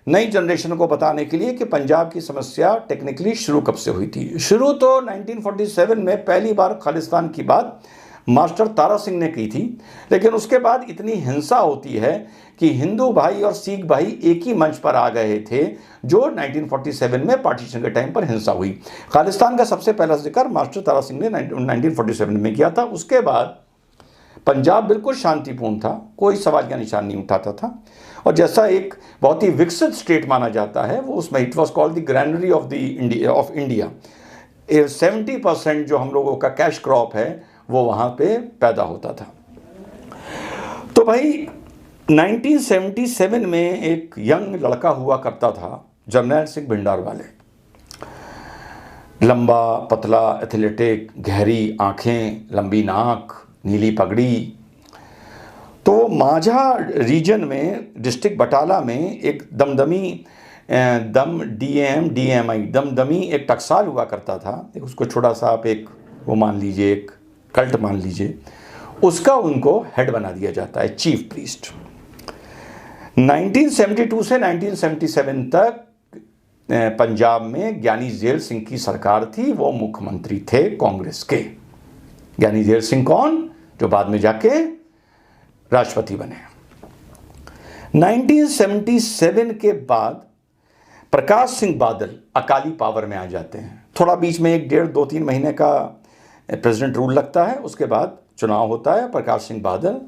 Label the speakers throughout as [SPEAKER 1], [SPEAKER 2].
[SPEAKER 1] नई जनरेशन को बताने के लिए कि पंजाब की समस्या टेक्निकली शुरू कब से हुई थी। शुरू तो 1947 में पहली बार खालिस्तान की बात मास्टर तारा सिंह ने की थी, लेकिन उसके बाद इतनी हिंसा होती है कि हिंदू भाई और सिख भाई एक ही मंच पर आ गए थे, जो 1947 में पार्टीशन के टाइम पर हिंसा हुई। खालिस्तान का सबसे पहला जिक्र मास्टर तारा सिंह ने 1947 में किया था। उसके बाद पंजाब बिल्कुल शांतिपूर्ण था, कोई सवाल का निशान नहीं उठाता था, और जैसा एक बहुत ही विकसित स्टेट माना जाता है वो उसमें it was called the granary of India. 70% जो हम लोगों का कैश क्रॉप है वो वहाँ पे पैदा होता था। तो भाई 1977 में एक यंग लड़का हुआ करता था, जर्नैल सिंह भिंडारवाले। लंबा पतला एथलेटिक, गहरी आँखें, लंबी नाक, नीली पगड़ी। तो माझा रीजन में डिस्ट्रिक्ट बटाला में एक दमदमी एक टकसाल हुआ करता था। उसको छोटा सा आप एक वो मान लीजिए, एक कल्ट मान लीजिए, उसका उनको हेड बना दिया जाता है, चीफ प्रीस्ट। 1972 से 1977 तक पंजाब में ज्ञानी ज़ैल सिंह की सरकार थी, वो मुख्यमंत्री थे कांग्रेस के। ज्ञानी ज़ैल सिंह कौन? जो बाद में जाके राष्ट्रपति बने। 1977 के बाद प्रकाश सिंह बादल अकाली पावर में आ जाते हैं। थोड़ा बीच में 1-1.5-2-3 महीने का प्रेसिडेंट रूल लगता है, उसके बाद चुनाव होता है, प्रकाश सिंह बादल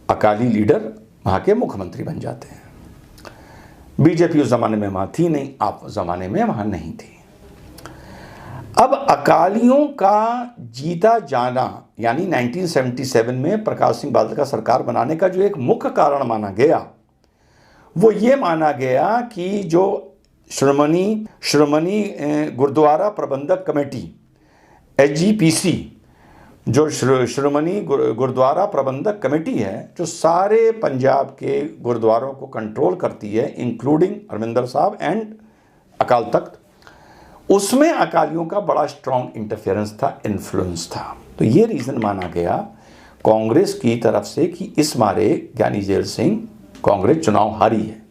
[SPEAKER 1] अकाली लीडर वहाँ के मुख्यमंत्री बन जाते हैं। बीजेपी उस ज़माने में वहाँ थी नहीं, आप उस ज़माने में वहाँ नहीं थी। अब अकालियों का जीता जाना, यानी 1977 में प्रकाश सिंह बादल का सरकार बनाने का जो एक मुख्य कारण माना गया, वो ये माना गया कि जो श्रोमणी गुरुद्वारा प्रबंधक कमेटी SGPC, जो श्रोमणी गुरुद्वारा प्रबंधक कमेटी है, जो सारे पंजाब के गुरुद्वारों को कंट्रोल करती है, इंक्लूडिंग हरमिंदर साहब एंड अकाल तख्त, उसमें अकालियों का बड़ा स्ट्रॉन्ग इंटरफेरेंस था, इन्फ्लुएंस था। तो ये रीज़न माना गया कांग्रेस की तरफ से कि इस मारे ज्ञानी ज़ैल सिंह कांग्रेस चुनाव हारी है।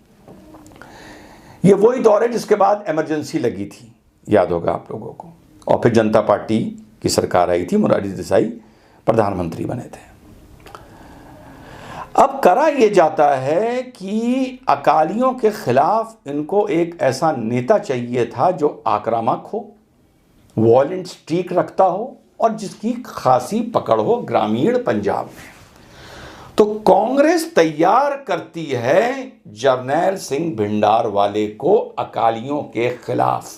[SPEAKER 1] ये वही दौर है जिसके बाद इमरजेंसी लगी थी, याद होगा आप लोगों को, और फिर जनता पार्टी की सरकार आई थी, मोरारजी देसाई प्रधानमंत्री बने थे। अब करा ये जाता है कि अकालियों के खिलाफ इनको एक ऐसा नेता चाहिए था जो आक्रामक हो, वॉयलेंट स्ट्रीक रखता हो और जिसकी खासी पकड़ हो ग्रामीण पंजाब में। तो कांग्रेस तैयार करती है जरनैल सिंह भिंडारवाले को अकालियों के खिलाफ।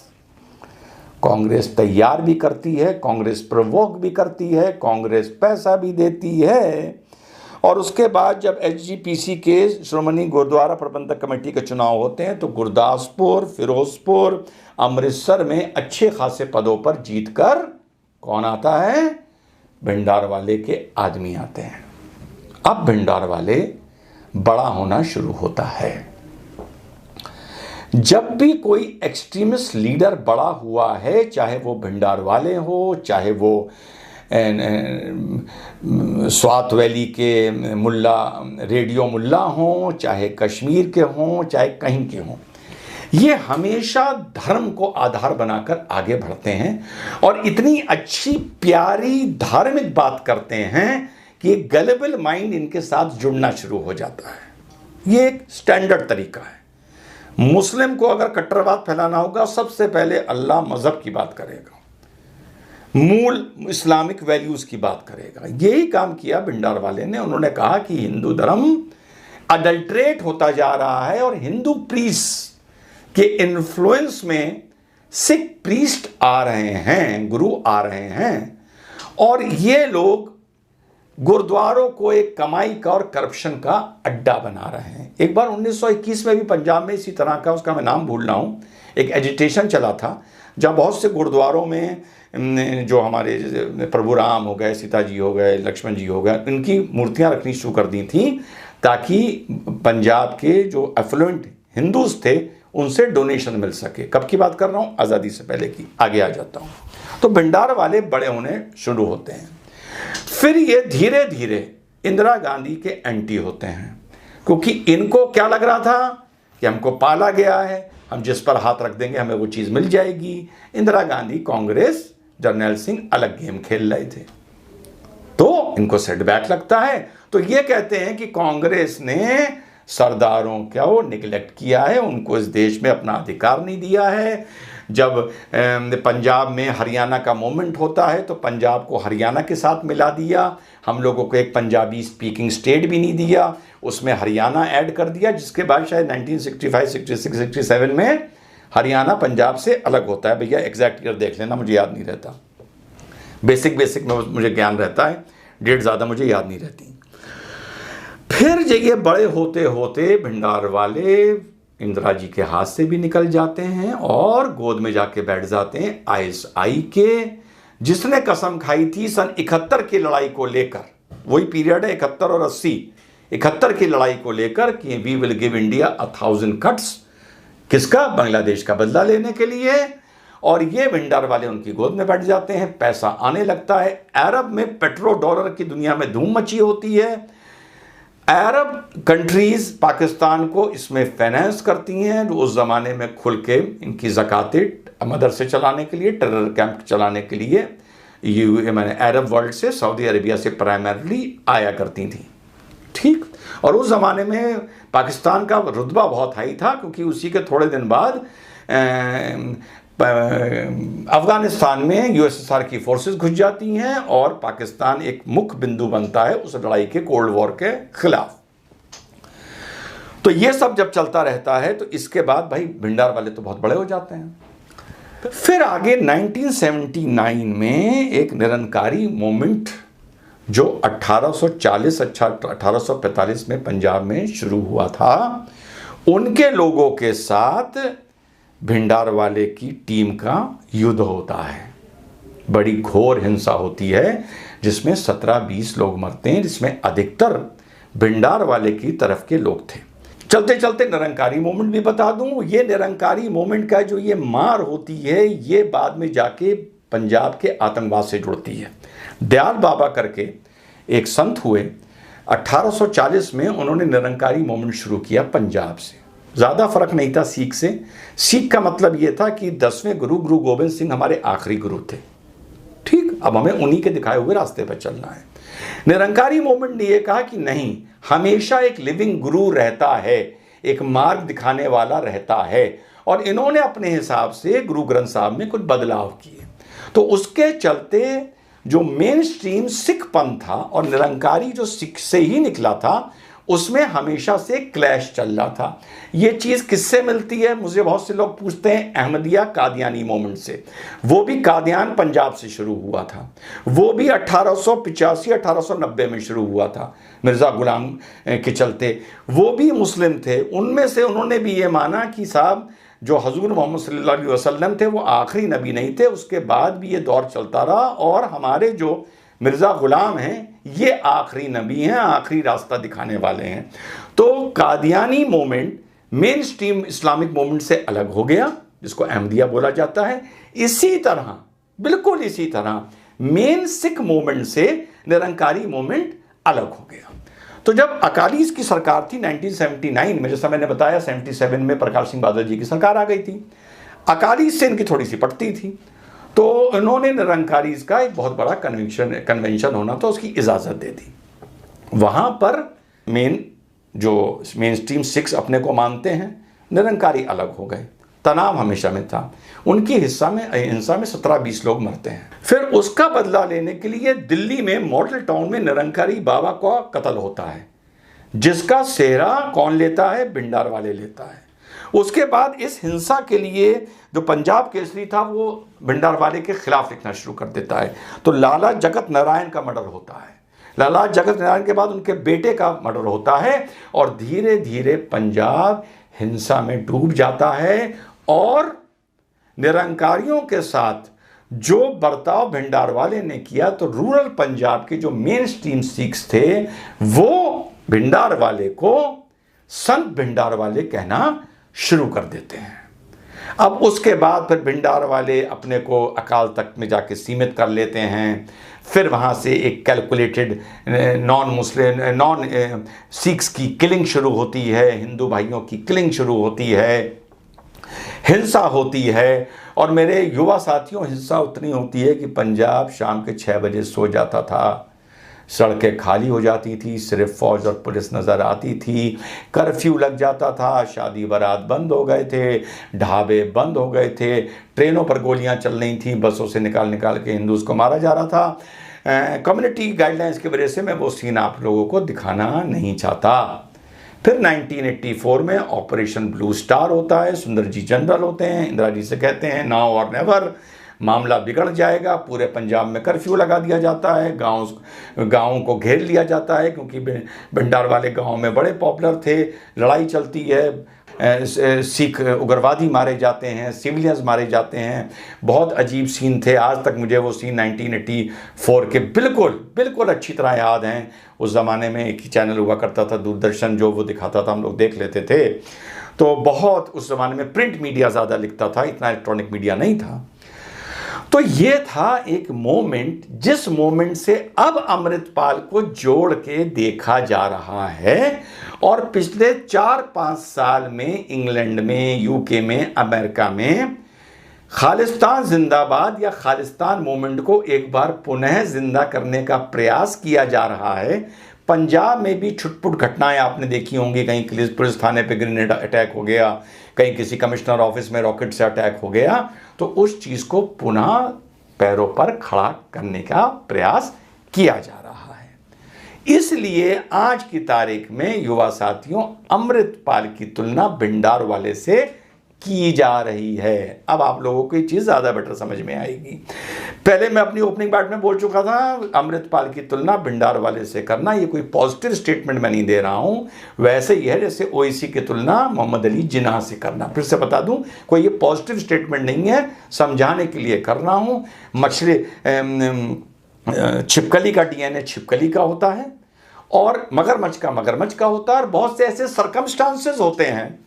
[SPEAKER 1] कांग्रेस तैयार भी करती है, कांग्रेस प्रवोक भी करती है, कांग्रेस पैसा भी देती है। और उसके बाद जब SGPC के श्रोमणी गुरुद्वारा प्रबंधक कमेटी के चुनाव होते हैं तो गुरदासपुर, फिरोजपुर, अमृतसर में अच्छे खासे पदों पर जीतकर कौन आता है? भिंडारवाले के आदमी आते हैं। अब भिंडारवाले बड़ा होना शुरू होता है। जब भी कोई एक्सट्रीमिस्ट लीडर बड़ा हुआ है, चाहे वो भिंडारवाले हो, चाहे वो स्वात वैली के मुल्ला, रेडियो मुल्ला हों, चाहे कश्मीर के हों, चाहे कहीं के हों, ये हमेशा धर्म को आधार बनाकर आगे बढ़ते हैं और इतनी अच्छी प्यारी धार्मिक बात करते हैं कि गलेबल माइंड इनके साथ जुड़ना शुरू हो जाता है। ये एक स्टैंडर्ड तरीका है। मुस्लिम को अगर कट्टरवाद फैलाना होगा, सबसे पहले अल्लाह मजहब की बात करेगा, मूल इस्लामिक वैल्यूज की बात करेगा। यही काम किया भिंडारवाले ने। उन्होंने कहा कि हिंदू धर्म अडल्ट्रेट होता जा रहा है और हिंदू प्रीस्ट के इन्फ्लुएंस में सिख प्रीस्ट आ रहे हैं, गुरु आ रहे हैं, और ये लोग गुरुद्वारों को एक कमाई का और करप्शन का अड्डा बना रहे हैं। एक बार 1921 में भी पंजाब में इसी तरह का, उसका मैं नाम भूल रहा हूँ, एक एजिटेशन चला था जहाँ बहुत से गुरुद्वारों में जो हमारे प्रभु राम हो गए, सीता जी हो गए, लक्ष्मण जी हो गए, इनकी मूर्तियाँ रखनी शुरू कर दी थी ताकि पंजाब के जो एफ्लुएंट हिंदूज थे उनसे डोनेशन मिल सके। कब की बात कर रहा हूँ? आज़ादी से पहले की। आगे आ जाता हूँ। तो भिंडारवाले बड़े होने शुरू होते हैं। फिर ये धीरे धीरे इंदिरा गांधी के एंटी होते हैं, क्योंकि इनको क्या लग रहा था कि हमको पाला गया है, हम जिस पर हाथ रख देंगे हमें वो चीज़ मिल जाएगी। इंदिरा गांधी, कांग्रेस, जर्नैल सिंह अलग गेम खेल रहे थे, तो इनको सेटबैक लगता है। तो ये कहते हैं कि कांग्रेस ने सरदारों को निगलेक्ट किया है, उनको इस देश में अपना अधिकार नहीं दिया है। जब पंजाब में हरियाणा का मूवमेंट होता है तो पंजाब को हरियाणा के साथ मिला दिया, हम लोगों को एक पंजाबी स्पीकिंग स्टेट भी नहीं दिया, उसमें हरियाणा ऐड कर दिया, जिसके बाद शायद 1965, 66, 67 में हरियाणा पंजाब से अलग होता है। भैया एग्जैक्ट ईयर देख लेना, मुझे याद नहीं रहता, बेसिक में मुझे ज्ञान रहता है, डेट ज़्यादा मुझे याद नहीं रहती। फिर ये बड़े होते होते भिंडारवाले इंदिरा जी के हाथ से भी निकल जाते हैं और गोद में जाके बैठ जाते हैं आईएसआई के, जिसने कसम खाई थी सन 71 की लड़ाई को लेकर, वही पीरियड है 71 और 80, 71 की लड़ाई को लेकर कि we will give India 1000 cuts, किसका? बांग्लादेश का बदला लेने के लिए। और ये भिंडारवाले उनकी गोद में बैठ जाते हैं, पैसा आने लगता है। अरब में पेट्रो डॉलर की दुनिया में धूम मची होती है, अरब कंट्रीज पाकिस्तान को इसमें फाइनेंस करती हैं, जो उस ज़माने में खुल के इनकी ज़कातें मदरसे चलाने के लिए, टेरर कैंप चलाने के लिए मैंने अरब वर्ल्ड से, सऊदी अरेबिया से प्राइमरली आया करती थी। ठीक, और उस ज़माने में पाकिस्तान का रुतबा बहुत हाई था, क्योंकि उसी के थोड़े दिन बाद अफगानिस्तान में यूएसएसआर की फोर्सेस घुस जाती हैं और पाकिस्तान एक मुख्य बिंदु बनता है उस लड़ाई के, कोल्ड वॉर के खिलाफ। तो ये सब जब चलता रहता है तो इसके बाद भाई भिंडारवाले तो बहुत बड़े हो जाते हैं। फिर आगे 1979 में एक निरंकारी मूवमेंट जो 1845 में पंजाब में शुरू हुआ था, उनके लोगों के साथ भिंडारवाले की टीम का युद्ध होता है। बड़ी घोर हिंसा होती है जिसमें 17-20 लोग मरते हैं, जिसमें अधिकतर भिंडारवाले की तरफ के लोग थे। चलते चलते निरंकारी मूवमेंट भी बता दूं, ये निरंकारी मूवमेंट का जो ये मार होती है ये बाद में जाके पंजाब के आतंकवाद से जुड़ती है। दयाल बाबा करके एक संत हुए, 1840 में उन्होंने निरंकारी मूवमेंट शुरू किया पंजाब से। ज़्यादा फर्क नहीं था सिख से। सिख का मतलब ये था कि 10वें गुरु गोबिंद सिंह हमारे आखिरी गुरु थे। ठीक, अब हमें उन्हीं के दिखाए हुए रास्ते पर चलना है। निरंकारी मूवमेंट ने यह कहा कि नहीं, हमेशा एक लिविंग गुरु रहता है, एक मार्ग दिखाने वाला रहता है, और इन्होंने अपने हिसाब से गुरु ग्रंथ साहब में कुछ बदलाव किए। तो उसके चलते जो मेन स्ट्रीम सिख पंथ था और निरंकारी जो सिख से ही निकला था, उसमें हमेशा से क्लैश चल रहा था। ये चीज़ किससे मिलती है? मुझे बहुत से लोग पूछते हैं, अहमदिया कादियानी मूवमेंट से। वो भी कादियान पंजाब से शुरू हुआ था, वो भी 1885-1890 में शुरू हुआ था मिर्ज़ा गुलाम के चलते। वो भी मुस्लिम थे, उनमें से उन्होंने भी ये माना कि साहब जो हजूर मोहम्मद सल्लल्लाहु अलैहि वसल्लम थे वो आखिरी नबी नहीं थे, उसके बाद भी ये दौर चलता रहा और हमारे जो मिर्ज़ा गुलाम हैं ये आखिरी नबी हैं, आखिरी रास्ता दिखाने वाले हैं। तो Qadiani movement main stream Islamic movement से अलग हो गया, जिसको अहमदिया बोला जाता है। इसी तरह, बिल्कुल इसी तरह मेन सिख मूवमेंट से निरंकारी मूवमेंट अलग हो गया। तो जब अकालीस की सरकार थी 1979 में, जैसा मैंने बताया 77 में प्रकाश सिंह बादल जी की सरकार आ गई थी, अकालीस से इनकी थोड़ी सी पटती थी, तो इन्होंने निरंकारीज का एक बहुत बड़ा कन्वेंशन होना था, उसकी इजाज़त दे दी। वहाँ पर मेन स्ट्रीम सिख्स अपने को मानते हैं, निरंकारी अलग हो गए। तनाव हमेशा में था, उनकी हिंसा में 17-20 लोग मरते हैं। फिर उसका बदला लेने के लिए दिल्ली में मॉडल टाउन में निरंकारी बाबा का कत्ल होता है, जिसका सेहरा कौन लेता है? भिंडारवाले लेता है। उसके बाद इस हिंसा के लिए जो पंजाब केसरी था वो भिंडारवाले के खिलाफ लिखना शुरू कर देता है। तो लाला जगत नारायण का मर्डर होता है, लाला जगत नारायण के बाद उनके बेटे का मर्डर होता है, और धीरे धीरे पंजाब हिंसा में डूब जाता है। और निरंकारियों के साथ जो बर्ताव भिंडारवाले ने किया, तो रूरल पंजाब के जो मेन स्ट्रीम सिख्स थे वो भिंडारवाले को संत भिंडारवाले कहना शुरू कर देते हैं। अब उसके बाद फिर भिंडार वाले अपने को अकाल तख्त में जाके सीमित कर लेते हैं। फिर वहाँ से एक कैलकुलेटेड नॉन सिख्स की किलिंग शुरू होती है, हिंदू भाइयों की किलिंग शुरू होती है, हिंसा होती है। और मेरे युवा साथियों, हिंसा उतनी होती है कि पंजाब शाम के 6 बजे सो जाता था, सड़कें खाली हो जाती थी, सिर्फ फौज और पुलिस नज़र आती थी, कर्फ्यू लग जाता था, शादी बारात बंद हो गए थे, ढाबे बंद हो गए थे, ट्रेनों पर गोलियां चल रही थी, बसों से निकाल के हिंदूज़ को मारा जा रहा था। कम्युनिटी गाइडलाइंस की वजह से मैं वो सीन आप लोगों को दिखाना नहीं चाहता। फिर 1984 में ऑपरेशन ब्लू स्टार होता है, सुंदर जी जनरल होते हैं, इंदिरा जी से कहते हैं नाउ और नेवर, मामला बिगड़ जाएगा, पूरे पंजाब में कर्फ्यू लगा दिया जाता है, गाँव को घेर लिया जाता है, क्योंकि भिंडार वाले गांव में बड़े पॉपुलर थे, लड़ाई चलती है, सिख उग्रवादी मारे जाते हैं, सिविलियंस मारे जाते हैं, बहुत अजीब सीन थे। आज तक मुझे वो सीन 1984 के बिल्कुल अच्छी तरह याद हैं। उस ज़माने में एक ही चैनल हुआ करता था दूरदर्शन, जो वो दिखाता था हम लोग देख लेते थे। तो बहुत उस ज़माने में प्रिंट मीडिया ज़्यादा लिखता था, इतना इलेक्ट्रॉनिक मीडिया नहीं था। तो ये था एक मोमेंट, जिस मोमेंट से अब अमृतपाल को जोड़ के देखा जा रहा है। और पिछले 4-5 साल में इंग्लैंड में, यूके में, अमेरिका में खालिस्तान जिंदाबाद या खालिस्तान मूवमेंट को एक बार पुनः जिंदा करने का प्रयास किया जा रहा है। पंजाब में भी छुटपुट घटनाएं आपने देखी होंगी, कहीं पुलिस थाने पे ग्रेनेड अटैक हो गया, कहीं किसी कमिश्नर ऑफिस में रॉकेट से अटैक हो गया। तो उस चीज़ को पुनः पैरों पर खड़ा करने का प्रयास किया जा रहा है। इसलिए आज की तारीख में युवा साथियों, अमृतपाल की तुलना भिंडार वाले से की जा रही है। अब आप लोगों को ये चीज़ ज़्यादा बेटर समझ में आएगी। पहले मैं अपनी ओपनिंग बात में बोल चुका था, अमृतपाल की तुलना भिंडार वाले से करना, ये कोई पॉजिटिव स्टेटमेंट मैं नहीं दे रहा हूँ। वैसे ही है जैसे ओवैसी की तुलना मोहम्मद अली जिन्ना से करना। फिर से बता दूँ, कोई ये पॉजिटिव स्टेटमेंट नहीं है, समझाने के लिए कर रहा हूँ। छिपकली का डीएनए छिपकली का होता है, और मगरमच्छ का मगरमच्छ का होता है। और बहुत से ऐसे सर्कमस्टांसेस होते हैं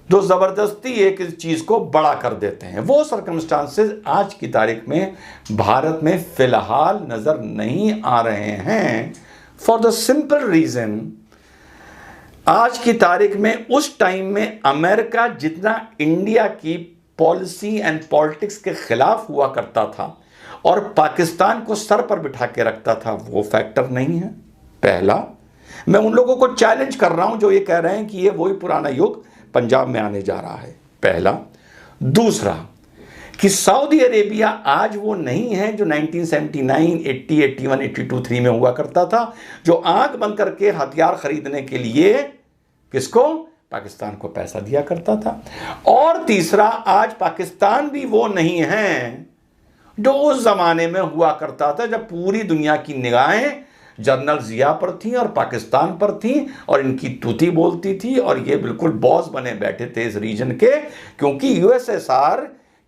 [SPEAKER 1] जो ज़बरदस्ती एक चीज़ को बड़ा कर देते हैं। वो सर्कमस्टांसेस आज की तारीख में भारत में फ़िलहाल नज़र नहीं आ रहे हैं, फॉर द सिंपल रीज़न, आज की तारीख में उस टाइम में अमेरिका जितना इंडिया की पॉलिसी एंड पॉलिटिक्स के ख़िलाफ़ हुआ करता था और पाकिस्तान को सर पर बिठा के रखता था, वो फैक्टर नहीं है। पहला, मैं उन लोगों को चैलेंज कर रहा हूँ जो ये कह रहे हैं कि ये वही पुराना युग पंजाब में आने जा रहा है, पहला। दूसरा, कि सऊदी अरेबिया आज वो नहीं है जो 1979, 80, 81, 82, 83 में हुआ करता था, जो आंख बंद करके हथियार खरीदने के लिए किसको, पाकिस्तान को पैसा दिया करता था। और तीसरा, आज पाकिस्तान भी वो नहीं है जो उस जमाने में हुआ करता था जब पूरी दुनिया की निगाहें जनरल जिया पर थी और पाकिस्तान पर थी, और इनकी तूती बोलती थी, और ये बिल्कुल बॉस बने बैठे थे इस रीजन के, क्योंकि यूएसएसआर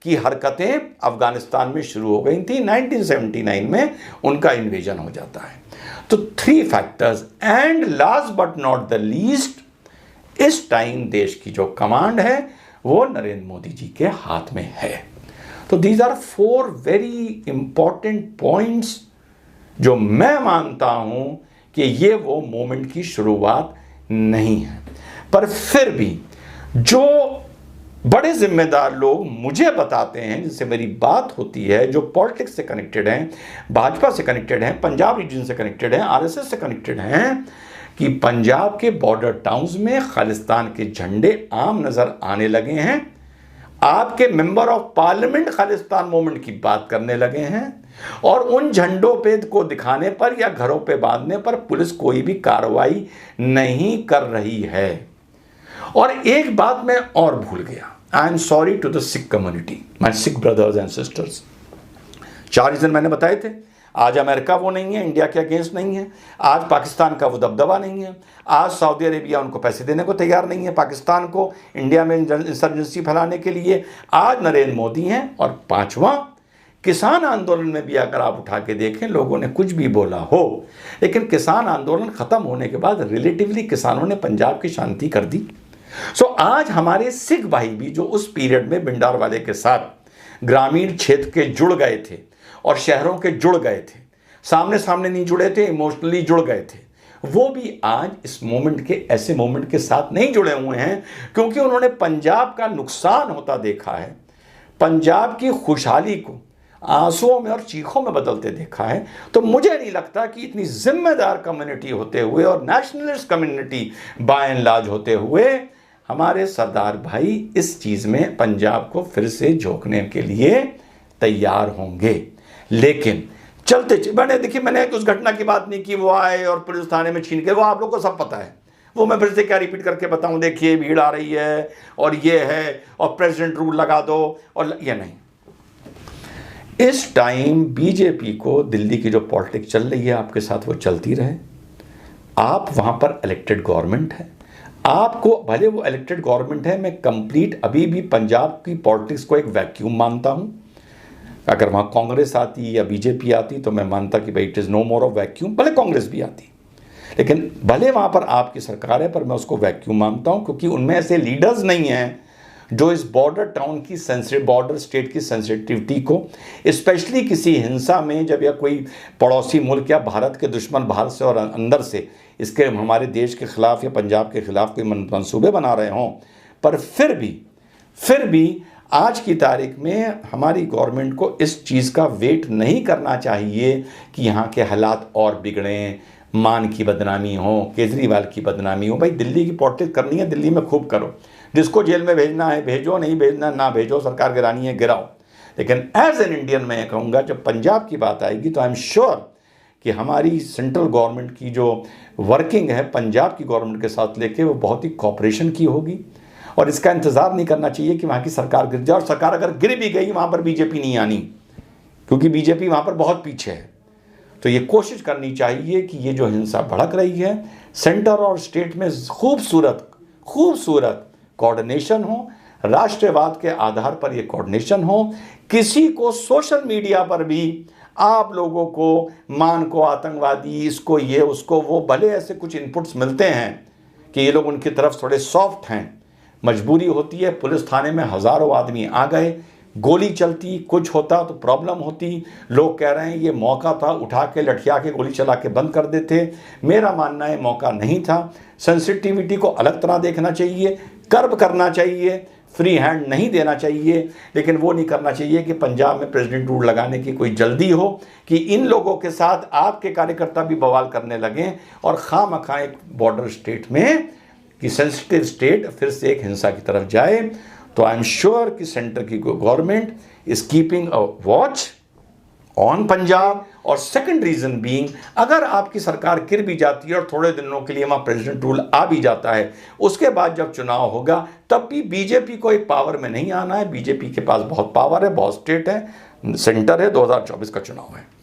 [SPEAKER 1] की हरकतें अफगानिस्तान में शुरू हो गई थी। 1979 में उनका इन्वेजन हो जाता है। तो 3 factors, and last but not the least, इस टाइम देश की जो कमांड है वो नरेंद्र मोदी जी के हाथ में है। तो these are 4 very important points जो मैं मानता हूं कि ये वो मोमेंट की शुरुआत नहीं है। पर फिर भी जो बड़े जिम्मेदार लोग मुझे बताते हैं, जिनसे मेरी बात होती है, जो पॉलिटिक्स से कनेक्टेड हैं, भाजपा से कनेक्टेड हैं, पंजाब रीजन से कनेक्टेड हैं, आरएसएस से कनेक्टेड हैं, कि पंजाब के बॉर्डर टाउन्स में खालिस्तान के झंडे आम नज़र आने लगे हैं। आपके member of parliament Khalistan movement की बात करने लगे हैं, और उन झंडों पे को दिखाने पर या घरों पे बांधने पर पुलिस कोई भी कार्रवाई नहीं कर रही है। और एक बात मैं और भूल गया, I am sorry to the Sikh community, my Sikh brothers and sisters. 4 reason मैंने बताए थे। आज अमेरिका वो नहीं है, इंडिया के अगेंस्ट नहीं है। आज पाकिस्तान का वो दबदबा नहीं है। आज सऊदी अरेबिया उनको पैसे देने को तैयार नहीं है पाकिस्तान को इंडिया में इंसर्जेंसी फैलाने के लिए। आज नरेंद्र मोदी हैं। और 5वां, किसान आंदोलन में भी अगर आप उठा के देखें, लोगों ने कुछ भी बोला हो, लेकिन किसान आंदोलन ख़त्म होने के बाद रिलेटिवली किसानों ने पंजाब की शांति कर दी। सो आज हमारे सिख भाई भी जो उस पीरियड में भिंडारवाले के साथ ग्रामीण क्षेत्र के जुड़ गए थे और शहरों के जुड़ गए थे, सामने सामने नहीं जुड़े थे, इमोशनली जुड़ गए थे, वो भी आज इस मोमेंट के ऐसे मोमेंट के साथ नहीं जुड़े हुए हैं, क्योंकि उन्होंने पंजाब का नुकसान होता देखा है, पंजाब की खुशहाली को आंसुओं में और चीखों में बदलते देखा है। तो मुझे नहीं लगता कि इतनी जिम्मेदार कम्युनिटी होते हुए और nationalist community bye and large होते हुए हमारे सरदार भाई इस चीज़ में पंजाब को फिर से झोंकने के लिए तैयार होंगे। लेकिन चलते मैंने उस घटना की बात नहीं की, वो आए और पुलिस थाने में छीन के, वो आप लोग को सब पता है, वो मैं फिर से क्या रिपीट करके बताऊं। देखिए भीड़ आ रही है और ये है और प्रेसिडेंट रूल लगा दो, और ये नहीं। इस टाइम बीजेपी को दिल्ली की जो पॉलिटिक्स चल रही है आपके साथ वो चलती रहे। आप वहां पर इलेक्टेड गवर्नमेंट है, आपको भले वो इलेक्टेड गवर्नमेंट है, मैं कंप्लीट अभी भी पंजाब की पॉलिटिक्स को एक वैक्यूम मानता हूं। अगर वहां कांग्रेस आती या बीजेपी आती तो मैं मानता कि भाई it is no more of vacuum, भले कांग्रेस भी आती, लेकिन भले वहां पर आपकी सरकार है, पर मैं उसको वैक्यूम मानता हूं, क्योंकि उनमें ऐसे लीडर्स नहीं हैं जो इस बॉर्डर टाउन की बॉर्डर स्टेट की सेंसिटिविटी को, स्पेशली किसी हिंसा में जब या कोई पड़ोसी मुल्क या भारत के दुश्मन बाहर से और अंदर से इसके हमारे देश के खिलाफ या पंजाब के खिलाफ कोई मंसूबे बना रहे हों, पर फिर भी आज की तारीख में हमारी गवर्नमेंट को इस चीज़ का वेट नहीं करना चाहिए कि यहाँ के हालात और बिगड़ें, मान की बदनामी हो, केजरीवाल की बदनामी हो। भाई दिल्ली की पॉलिटिक्स करनी है, दिल्ली में खूब करो, जिसको जेल में भेजना है भेजो, नहीं भेजना ना भेजो, सरकार गिरानी है गिराओ। लेकिन एज एन इंडियन मैं कहूँगा जब पंजाब की बात आएगी तो आई एम श्योर कि हमारी सेंट्रल गवर्नमेंट की जो वर्किंग है पंजाब की गवर्नमेंट के साथ लेके वो बहुत ही कॉपरेशन की होगी, और इसका इंतज़ार नहीं करना चाहिए कि वहाँ की सरकार गिर जाए। और सरकार अगर गिर भी गई वहाँ पर बीजेपी नहीं आनी, क्योंकि बीजेपी वहाँ पर बहुत पीछे है। तो ये कोशिश करनी चाहिए कि ये जो हिंसा भड़क रही है सेंटर और स्टेट में खूबसूरत कोऑर्डिनेशन हो, राष्ट्रवाद के आधार पर ये कोऑर्डिनेशन हो। किसी को सोशल मीडिया पर भी आप लोगों को मान को आतंकवादी, इसको ये उसको वो, भले ऐसे कुछ इनपुट्स मिलते हैं कि ये लोग उनकी तरफ थोड़े सॉफ्ट हैं, मजबूरी होती है, पुलिस थाने में हज़ारों आदमी आ गए, गोली चलती, कुछ होता तो प्रॉब्लम होती। लोग कह रहे हैं ये मौका था, उठा के लठिया के गोली चला के बंद कर देते। मेरा मानना है मौका नहीं था। सेंसिटिविटी को अलग तरह देखना चाहिए, कर्ब करना चाहिए, फ्री हैंड नहीं देना चाहिए। लेकिन वो नहीं करना चाहिए कि पंजाब में प्रेसिडेंट रूल लगाने की कोई जल्दी हो कि इन लोगों के साथ आपके कार्यकर्ता भी बवाल करने लगें और खामखा एक बॉर्डर स्टेट में कि सेंसिटिव स्टेट फिर से एक हिंसा की तरफ जाए। तो आई एम श्योर कि सेंटर की government is keeping a watch on Punjab. और सेकंड रीजन बीइंग, अगर आपकी सरकार गिर भी जाती है और थोड़े दिनों के लिए वहाँ प्रेसिडेंट रूल आ भी जाता है, उसके बाद जब चुनाव होगा तब भी बीजेपी को एक पावर में नहीं आना है। बीजेपी के पास बहुत पावर है, बहुत स्टेट है, सेंटर है, 2024 का चुनाव है।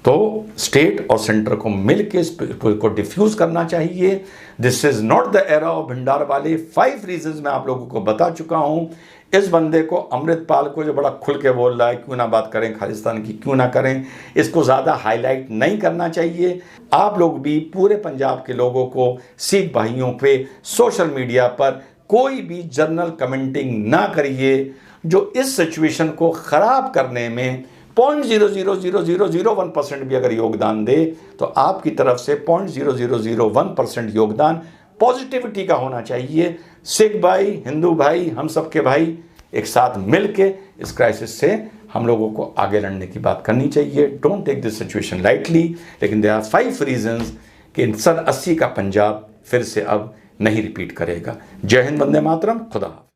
[SPEAKER 1] तो स्टेट और सेंटर को मिलकर इस को डिफ्यूज करना चाहिए। This is not the era of भिंडारवाले। 5 रीजंस मैं आप लोगों को बता चुका हूं। इस बंदे को, अमृतपाल को, जो बड़ा खुल के बोल रहा है क्यों ना बात करें खालिस्तान की, क्यों ना करें, इसको ज़्यादा हाईलाइट नहीं करना चाहिए। आप लोग भी पूरे पंजाब के लोगों को, सिख भाइयों पे सोशल मीडिया पर कोई भी जर्नल कमेंटिंग ना करिए जो इस सिचुएशन को ख़राब करने में 0.00001% भी अगर योगदान दे तो आपकी तरफ से 0.0001% योगदान पॉजिटिविटी का होना चाहिए। सिख भाई, हिंदू भाई, हम सबके भाई एक साथ मिलके इस क्राइसिस से हम लोगों को आगे लड़ने की बात करनी चाहिए। Don't take this situation lightly. लेकिन देयर आर 5 रीजंस कि सन 80 का पंजाब फिर से अब नहीं रिपीट करेगा। जय हिंद, वंदे मातरम, खुदा।